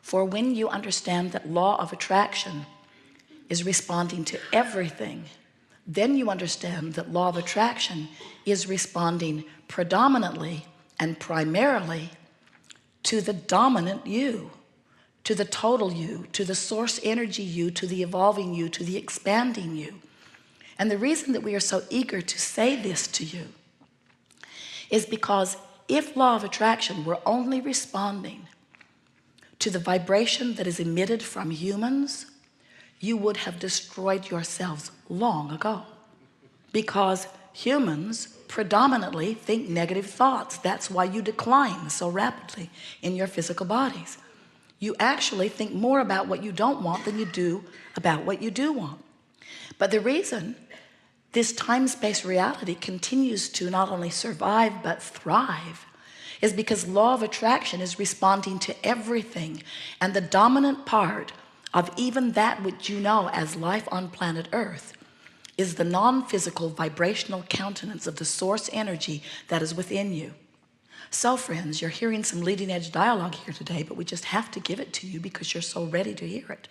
For when you understand that law of attraction is responding to everything, then you understand that law of attraction is responding predominantly and primarily to the dominant you, to the total you, to the source energy you, to the evolving you, to the expanding you. And the reason that we are so eager to say this to you is because if law of attraction were only responding to the vibration that is emitted from humans, you would have destroyed yourselves long ago. Because humans predominantly think negative thoughts. That's why you decline so rapidly in your physical bodies. You actually think more about what you don't want than you do about what you do want. But the reason this time-space reality continues to not only survive but thrive is because law of attraction is responding to everything, and the dominant part of even that which you know as life on planet Earth is the non-physical vibrational countenance of the source energy that is within you. So friends, you're hearing some leading edge dialogue here today, but we just have to give it to you because you're so ready to hear it.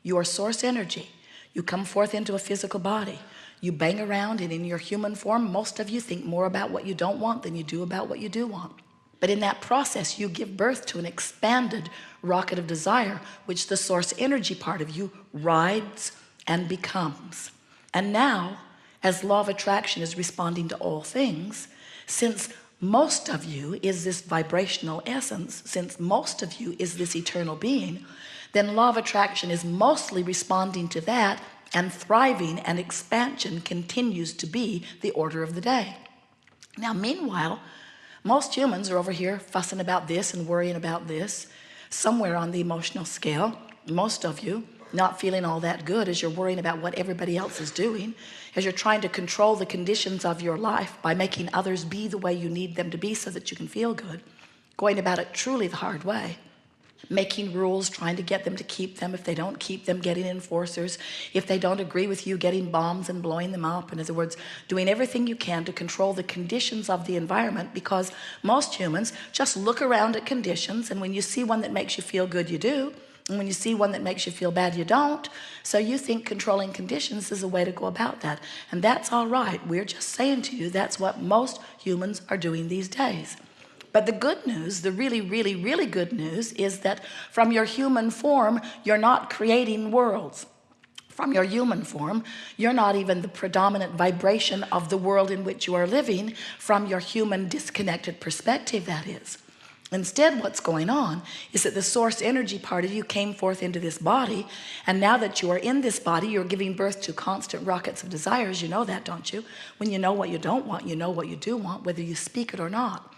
You are source energy. You come forth into a physical body. You bang around, and in your human form, most of you think more about what you don't want than you do about what you do want. But in that process, you give birth to an expanded rocket of desire, which the source energy part of you rides and becomes. And now, as law of attraction is responding to all things, since most of you is this vibrational essence, since most of you is this eternal being, then law of attraction is mostly responding to that, and thriving and expansion continues to be the order of the day. Now, meanwhile, most humans are over here fussing about this and worrying about this, somewhere on the emotional scale. Most of you not feeling all that good as you're worrying about what everybody else is doing, as you're trying to control the conditions of your life by making others be the way you need them to be so that you can feel good, going about it truly the hard way, making rules, trying to get them to keep them. If they don't keep them, getting enforcers. If they don't agree with you, getting bombs and blowing them up. In other words, doing everything you can to control the conditions of the environment, because most humans just look around at conditions, and when you see one that makes you feel good, you do. And when you see one that makes you feel bad, you don't. So you think controlling conditions is a way to go about that. And that's all right. We're just saying to you that's what most humans are doing these days. But the good news, the really, really, really good news is that from your human form, you're not creating worlds. From your human form, you're not even the predominant vibration of the world in which you are living, from your human disconnected perspective, that is. Instead, what's going on is that the source energy part of you came forth into this body, and now that you are in this body, you're giving birth to constant rockets of desires. You know that, don't you? When you know what you don't want, you know what you do want, whether you speak it or not.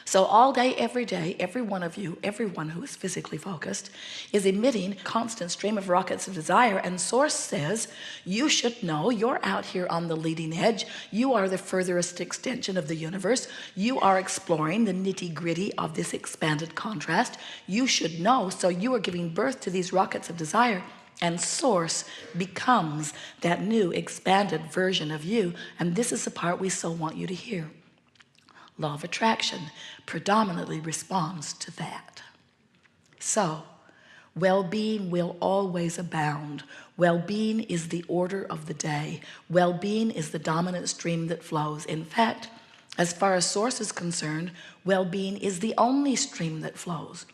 So all day, every one of you, everyone who is physically focused, is emitting a constant stream of rockets of desire, and Source says, you should know you're out here on the leading edge. You are the furthest extension of the universe. You are exploring the nitty-gritty of this expanded contrast. You should know, so you are giving birth to these rockets of desire, and Source becomes that new expanded version of you. And this is the part we so want you to hear. Law of attraction predominantly responds to that. So, well-being will always abound. Well-being is the order of the day. Well-being is the dominant stream that flows. In fact, as far as Source is concerned, well-being is the only stream that flows.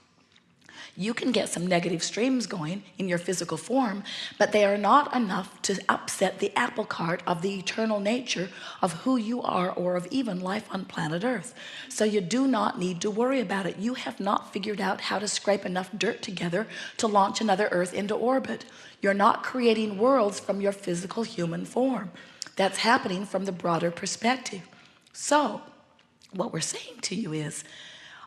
You can get some negative streams going in your physical form, but they are not enough to upset the apple cart of the eternal nature of who you are, or of even life on planet Earth. So you do not need to worry about it. You have not figured out how to scrape enough dirt together to launch another Earth into orbit. You're not creating worlds from your physical human form. That's happening from the broader perspective. So what we're saying to you is,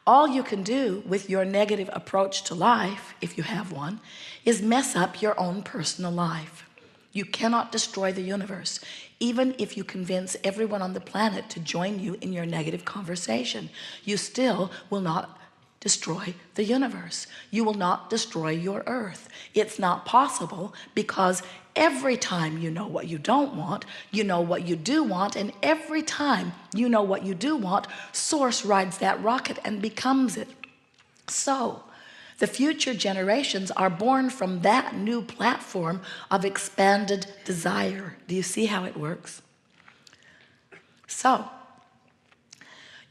all you can do with your negative approach to life, if you have one, is mess up your own personal life. You cannot destroy the universe, even if you convince everyone on the planet to join you in your negative conversation. You still will not destroy the universe. You will not destroy your Earth. It's not possible, because every time you know what you don't want, you know what you do want, and every time you know what you do want, Source rides that rocket and becomes it. So The future generations are born from that new platform of expanded desire. Do you see how it works? So,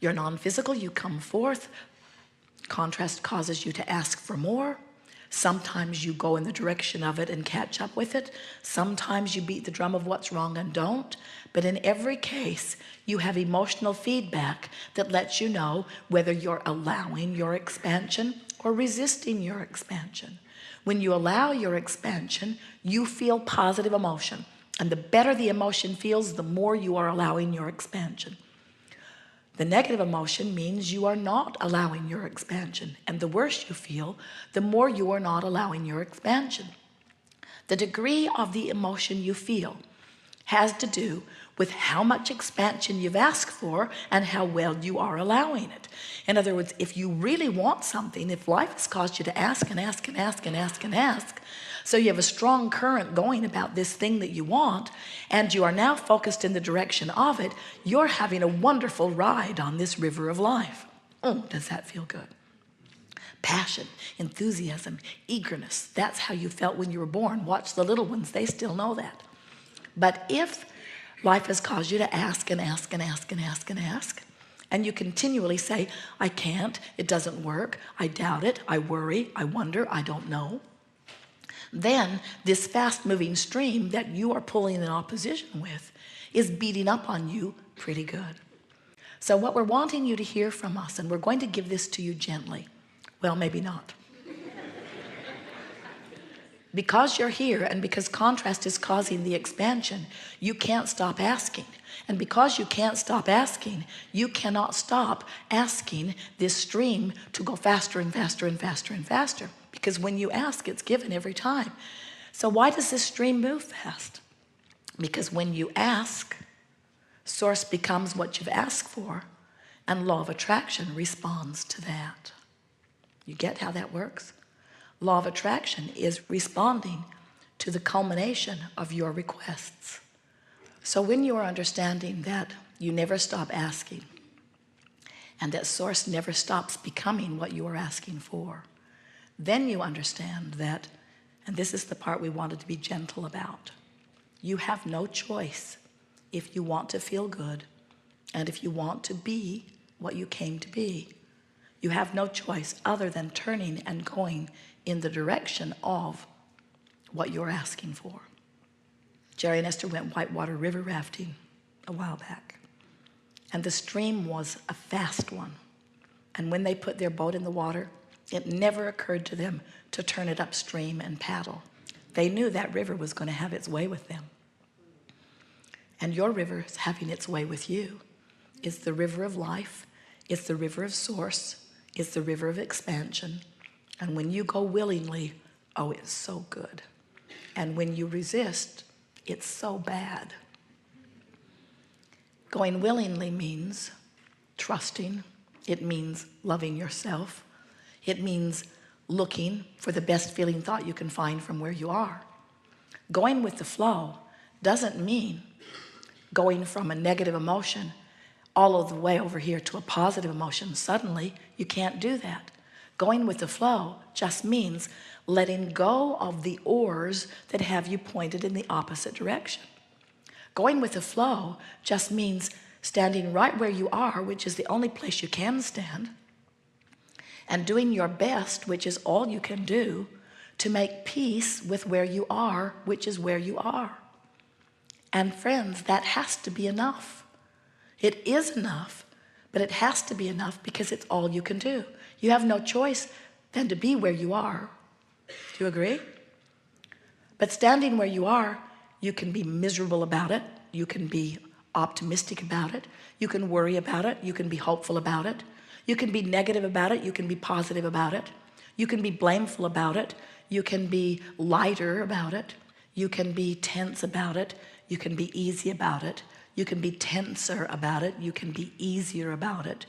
you're non-physical, you come forth. Contrast causes you to ask for more. Sometimes you go in the direction of it and catch up with it. Sometimes you beat the drum of what's wrong and don't. But in every case, you have emotional feedback that lets you know whether you're allowing your expansion or resisting your expansion. When you allow your expansion, you feel positive emotion. And the better the emotion feels, the more you are allowing your expansion. The negative emotion means you are not allowing your expansion. And the worse you feel, the more you are not allowing your expansion. The degree of the emotion you feel has to do with how much expansion you've asked for and how well you are allowing it. In other words, if you really want something, if life has caused you to ask and ask and ask and ask and ask, so you have a strong current going about this thing that you want, and you are now focused in the direction of it, you're having a wonderful ride on this river of life. Oh, does that feel good? Passion, enthusiasm, eagerness. That's how you felt when you were born. Watch the little ones, they still know that. But if life has caused you to ask and ask and ask and ask and ask, and you continually say, I can't, it doesn't work, I doubt it, I worry, I wonder, I don't know, then this fast-moving stream that you are pulling in opposition with is beating up on you pretty good. So what we're wanting you to hear from us, and we're going to give this to you gently, well, maybe not. Because you're here and because contrast is causing the expansion, you can't stop asking. And because you can't stop asking, you cannot stop asking this stream to go faster and faster and faster and faster. Because when you ask, it's given every time. So why does this stream move fast? Because when you ask, source becomes what you've asked for, and law of attraction responds to that. You get how that works? Law of attraction is responding to the culmination of your requests. So when you are understanding that you never stop asking, and that source never stops becoming what you are asking for, then you understand that, and this is the part we wanted to be gentle about, you have no choice if you want to feel good and if you want to be what you came to be. You have no choice other than turning and going in the direction of what you're asking for. Jerry and Esther went whitewater river rafting a while back, and the stream was a fast one. And when they put their boat in the water, it never occurred to them to turn it upstream and paddle. They knew that river was going to have its way with them. And your river is having its way with you. It's the river of life. It's the river of source. It's the river of expansion. And when you go willingly, oh, it's so good. And when you resist, it's so bad. Going willingly means trusting. It means loving yourself. It means looking for the best feeling thought you can find from where you are. Going with the flow doesn't mean going from a negative emotion all of the way over here to a positive emotion. Suddenly, you can't do that. Going with the flow just means letting go of the oars that have you pointed in the opposite direction. Going with the flow just means standing right where you are, which is the only place you can stand, and doing your best, which is all you can do, to make peace with where you are, which is where you are. And friends, that has to be enough. It is enough, but it has to be enough because it's all you can do. You have no choice than to be where you are. Do you agree? But standing where you are, you can be miserable about it. You can be optimistic about it. You can worry about it. You can be hopeful about it. You can be negative about it. You can be positive about it. You can be blameful about it. You can be lighter about it. You can be tense about it. You can be easy about it. You can be tenser about it. You can be easier about it.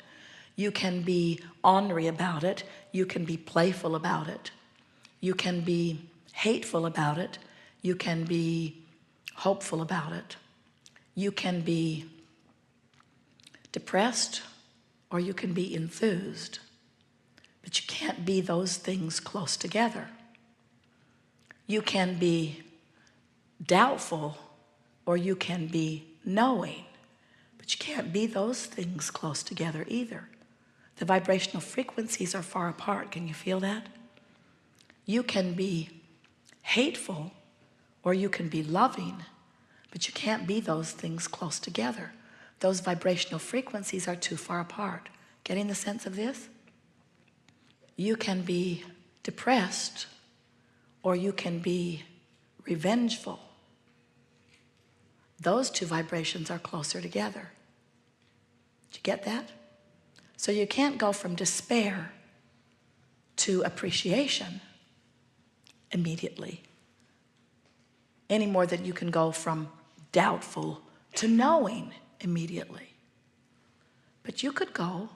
You can be ornery about it. You can be playful about it. You can be hateful about it. You can be hopeful about it. You can be depressed, or you can be enthused. but you can't be those things close together. You can be doubtful or you can be knowing, but you can't be those things close together either. The vibrational frequencies are far apart. Can you feel that? You can be hateful or you can be loving, but you can't be those things close together. Those vibrational frequencies are too far apart. Getting the sense of this? You can be depressed or you can be revengeful. Those two vibrations are closer together. Did you get that? So you can't go from despair to appreciation immediately, any more than you can go from doubtful to knowing immediately. But you could go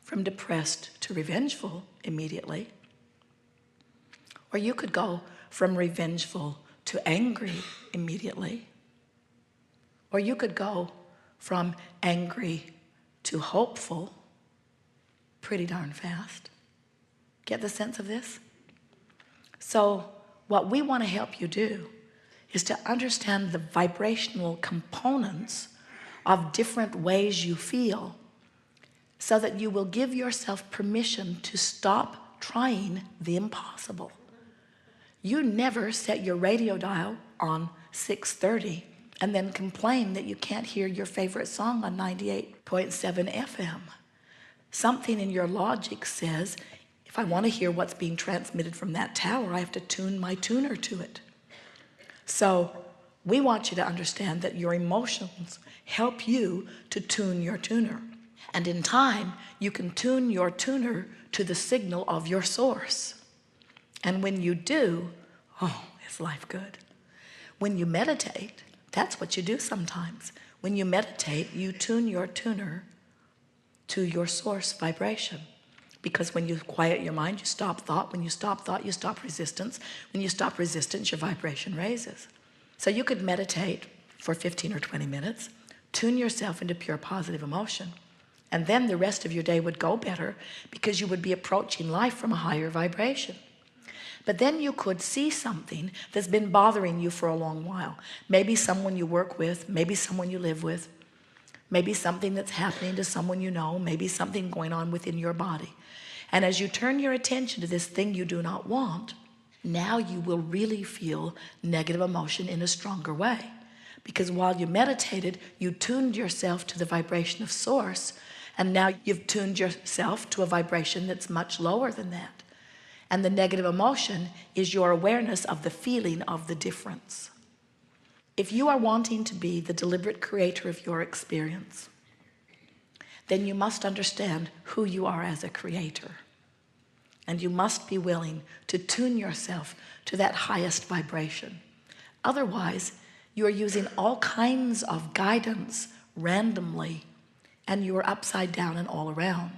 from depressed to revengeful immediately, or you could go from revengeful to angry immediately, or you could go from angry to hopeful pretty darn fast. Get the sense of this? So what we want to help you do is to understand the vibrational components of different ways you feel so that you will give yourself permission to stop trying the impossible. You never set your radio dial on 630 and then complain that you can't hear your favorite song on 98.7 FM. Something in your logic says, if I want to hear what's being transmitted from that tower, I have to tune my tuner to it. So we want you to understand that your emotions help you to tune your tuner. And in time, you can tune your tuner to the signal of your source. And when you do, oh, is life good. When you meditate, that's what you do sometimes. When you meditate, you tune your tuner to your source vibration. Because when you quiet your mind, you stop thought. When you stop thought, you stop resistance. When you stop resistance, your vibration raises. So you could meditate for 15 or 20 minutes, tune yourself into pure positive emotion, and then the rest of your day would go better because you would be approaching life from a higher vibration. But then you could see something that's been bothering you for a long while. Maybe someone you work with, maybe someone you live with, maybe something that's happening to someone you know, maybe something going on within your body. And as you turn your attention to this thing you do not want, now you will really feel negative emotion in a stronger way. Because while you meditated, you tuned yourself to the vibration of source, and now you've tuned yourself to a vibration that's much lower than that. And the negative emotion is your awareness of the feeling of the difference. If you are wanting to be the deliberate creator of your experience, then you must understand who you are as a creator. And you must be willing to tune yourself to that highest vibration. Otherwise, you are using all kinds of guidance randomly, and you are upside down and all around.